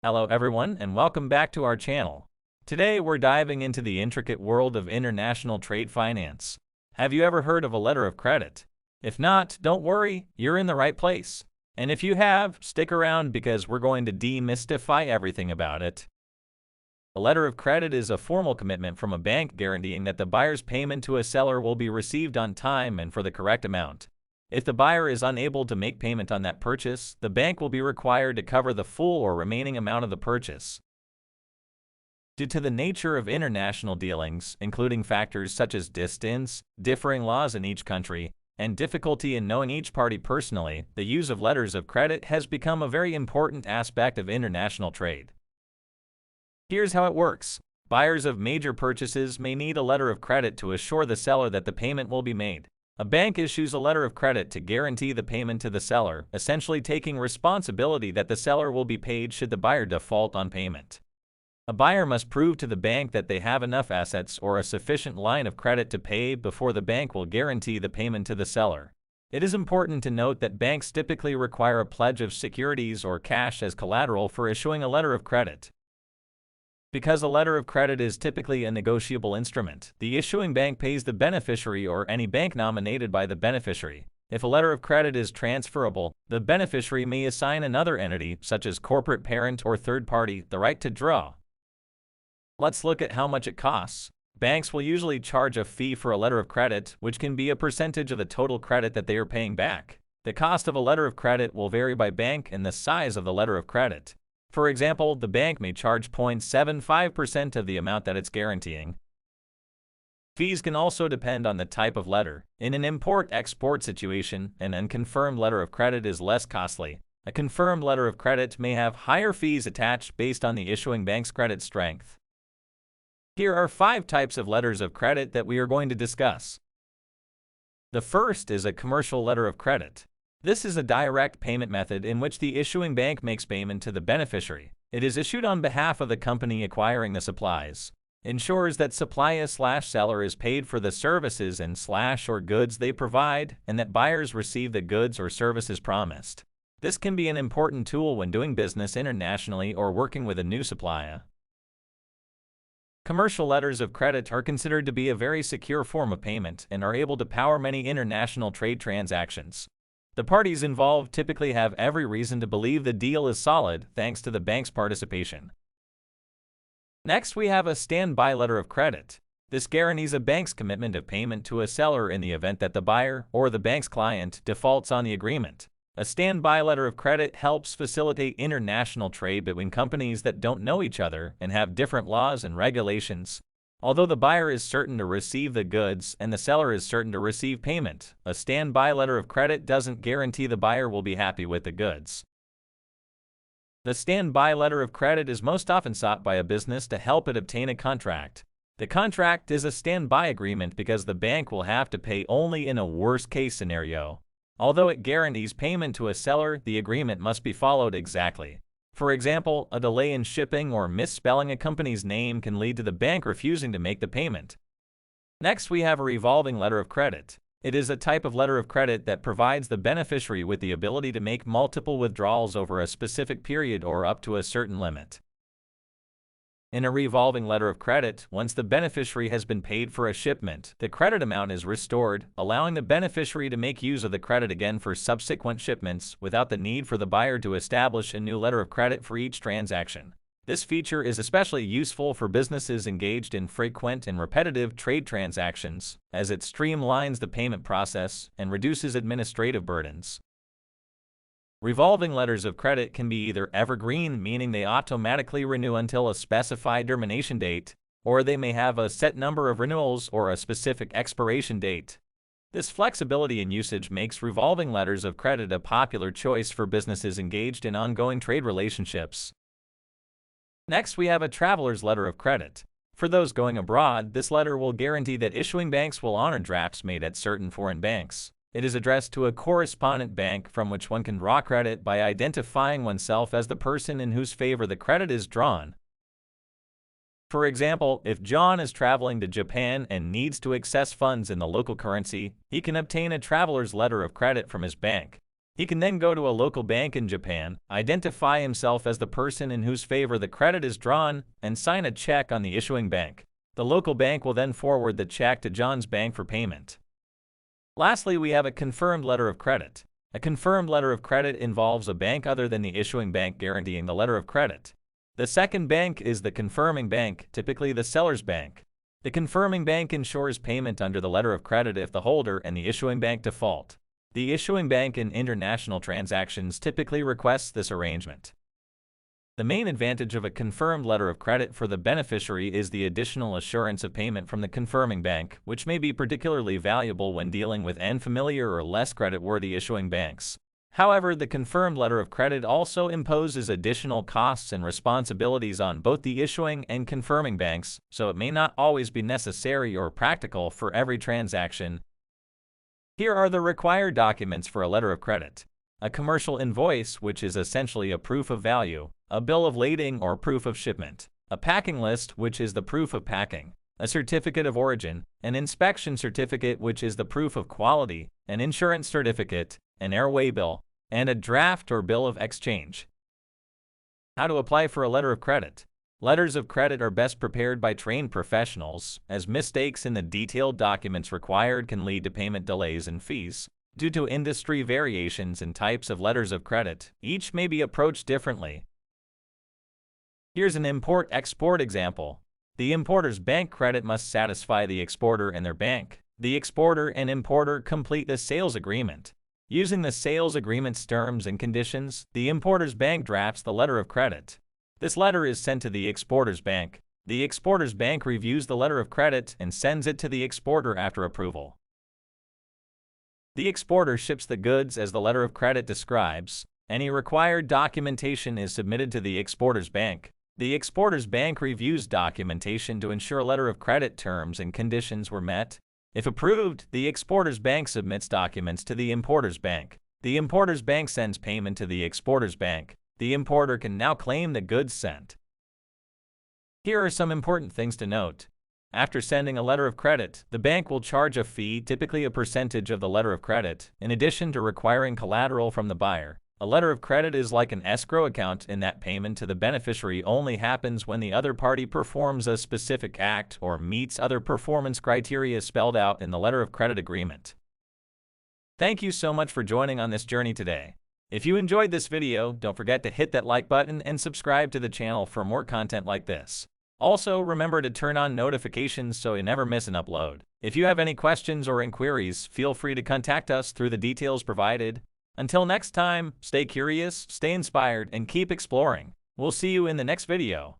Hello everyone and welcome back to our channel. Today we're diving into the intricate world of international trade finance. Have you ever heard of a letter of credit? If not, don't worry, you're in the right place. And if you have, stick around because we're going to demystify everything about it. A letter of credit is a formal commitment from a bank guaranteeing that the buyer's payment to a seller will be received on time and for the correct amount. If the buyer is unable to make payment on that purchase, the bank will be required to cover the full or remaining amount of the purchase. Due to the nature of international dealings, including factors such as distance, differing laws in each country, and difficulty in knowing each party personally, the use of letters of credit has become a very important aspect of international trade. Here's how it works. Buyers of major purchases may need a letter of credit to assure the seller that the payment will be made. A bank issues a letter of credit to guarantee the payment to the seller, essentially taking responsibility that the seller will be paid should the buyer default on payment. A buyer must prove to the bank that they have enough assets or a sufficient line of credit to pay before the bank will guarantee the payment to the seller. It is important to note that banks typically require a pledge of securities or cash as collateral for issuing a letter of credit. Because a letter of credit is typically a negotiable instrument, the issuing bank pays the beneficiary or any bank nominated by the beneficiary. If a letter of credit is transferable, the beneficiary may assign another entity, such as corporate parent or third party, the right to draw. Let's look at how much it costs. Banks will usually charge a fee for a letter of credit, which can be a percentage of the total credit that they are paying back. The cost of a letter of credit will vary by bank and the size of the letter of credit. For example, the bank may charge 0.75% of the amount that it's guaranteeing. Fees can also depend on the type of letter. In an import-export situation, an unconfirmed letter of credit is less costly. A confirmed letter of credit may have higher fees attached based on the issuing bank's credit strength. Here are 5 types of letters of credit that we are going to discuss. The first is a commercial letter of credit. This is a direct payment method in which the issuing bank makes payment to the beneficiary. It is issued on behalf of the company acquiring the supplies. Ensures that supplier/seller is paid for the services and/or goods they provide, and that buyers receive the goods or services promised. This can be an important tool when doing business internationally or working with a new supplier. Commercial letters of credit are considered to be a very secure form of payment and are able to power many international trade transactions. The parties involved typically have every reason to believe the deal is solid thanks to the bank's participation. Next, we have a standby letter of credit. This guarantees a bank's commitment of payment to a seller in the event that the buyer or the bank's client defaults on the agreement. A standby letter of credit helps facilitate international trade between companies that don't know each other and have different laws and regulations. Although the buyer is certain to receive the goods and the seller is certain to receive payment, a standby letter of credit doesn't guarantee the buyer will be happy with the goods. The standby letter of credit is most often sought by a business to help it obtain a contract. The contract is a standby agreement because the bank will have to pay only in a worst-case scenario. Although it guarantees payment to a seller, the agreement must be followed exactly. For example, a delay in shipping or misspelling a company's name can lead to the bank refusing to make the payment. Next, we have a revolving letter of credit. It is a type of letter of credit that provides the beneficiary with the ability to make multiple withdrawals over a specific period or up to a certain limit. In a revolving letter of credit, once the beneficiary has been paid for a shipment, the credit amount is restored, allowing the beneficiary to make use of the credit again for subsequent shipments without the need for the buyer to establish a new letter of credit for each transaction. This feature is especially useful for businesses engaged in frequent and repetitive trade transactions, as it streamlines the payment process and reduces administrative burdens. Revolving letters of credit can be either evergreen, meaning they automatically renew until a specified termination date, or they may have a set number of renewals or a specific expiration date. This flexibility in usage makes revolving letters of credit a popular choice for businesses engaged in ongoing trade relationships. Next, we have a traveler's letter of credit. For those going abroad, this letter will guarantee that issuing banks will honor drafts made at certain foreign banks. It is addressed to a correspondent bank from which one can draw credit by identifying oneself as the person in whose favor the credit is drawn. For example, if John is traveling to Japan and needs to access funds in the local currency, he can obtain a traveler's letter of credit from his bank. He can then go to a local bank in Japan, identify himself as the person in whose favor the credit is drawn, and sign a check on the issuing bank. The local bank will then forward the check to John's bank for payment. Lastly, we have a confirmed letter of credit. A confirmed letter of credit involves a bank other than the issuing bank guaranteeing the letter of credit. The second bank is the confirming bank, typically the seller's bank. The confirming bank ensures payment under the letter of credit if the holder and the issuing bank default. The issuing bank in international transactions typically requests this arrangement. The main advantage of a confirmed letter of credit for the beneficiary is the additional assurance of payment from the confirming bank, which may be particularly valuable when dealing with unfamiliar or less creditworthy issuing banks. However, the confirmed letter of credit also imposes additional costs and responsibilities on both the issuing and confirming banks, so it may not always be necessary or practical for every transaction. Here are the required documents for a letter of credit. A commercial invoice, which is essentially a proof of value, a bill of lading or proof of shipment, a packing list, which is the proof of packing, a certificate of origin, an inspection certificate, which is the proof of quality, an insurance certificate, an airway bill, and a draft or bill of exchange. How to apply for a letter of credit. Letters of credit are best prepared by trained professionals, as mistakes in the detailed documents required can lead to payment delays and fees. Due to industry variations in types of letters of credit, each may be approached differently. Here's an import-export example. The importer's bank credit must satisfy the exporter and their bank. The exporter and importer complete the sales agreement. Using the sales agreement's terms and conditions, the importer's bank drafts the letter of credit. This letter is sent to the exporter's bank. The exporter's bank reviews the letter of credit and sends it to the exporter after approval. The exporter ships the goods as the letter of credit describes. Any required documentation is submitted to the exporter's bank. The exporter's bank reviews documentation to ensure letter of credit terms and conditions were met. If approved, the exporter's bank submits documents to the importer's bank. The importer's bank sends payment to the exporter's bank. The importer can now claim the goods sent. Here are some important things to note. After sending a letter of credit, the bank will charge a fee, typically a percentage of the letter of credit, in addition to requiring collateral from the buyer. A letter of credit is like an escrow account in that payment to the beneficiary only happens when the other party performs a specific act or meets other performance criteria spelled out in the letter of credit agreement. Thank you so much for joining on this journey today. If you enjoyed this video, don't forget to hit that like button and subscribe to the channel for more content like this. Also, remember to turn on notifications so you never miss an upload. If you have any questions or inquiries, feel free to contact us through the details provided. Until next time, stay curious, stay inspired, and keep exploring. We'll see you in the next video.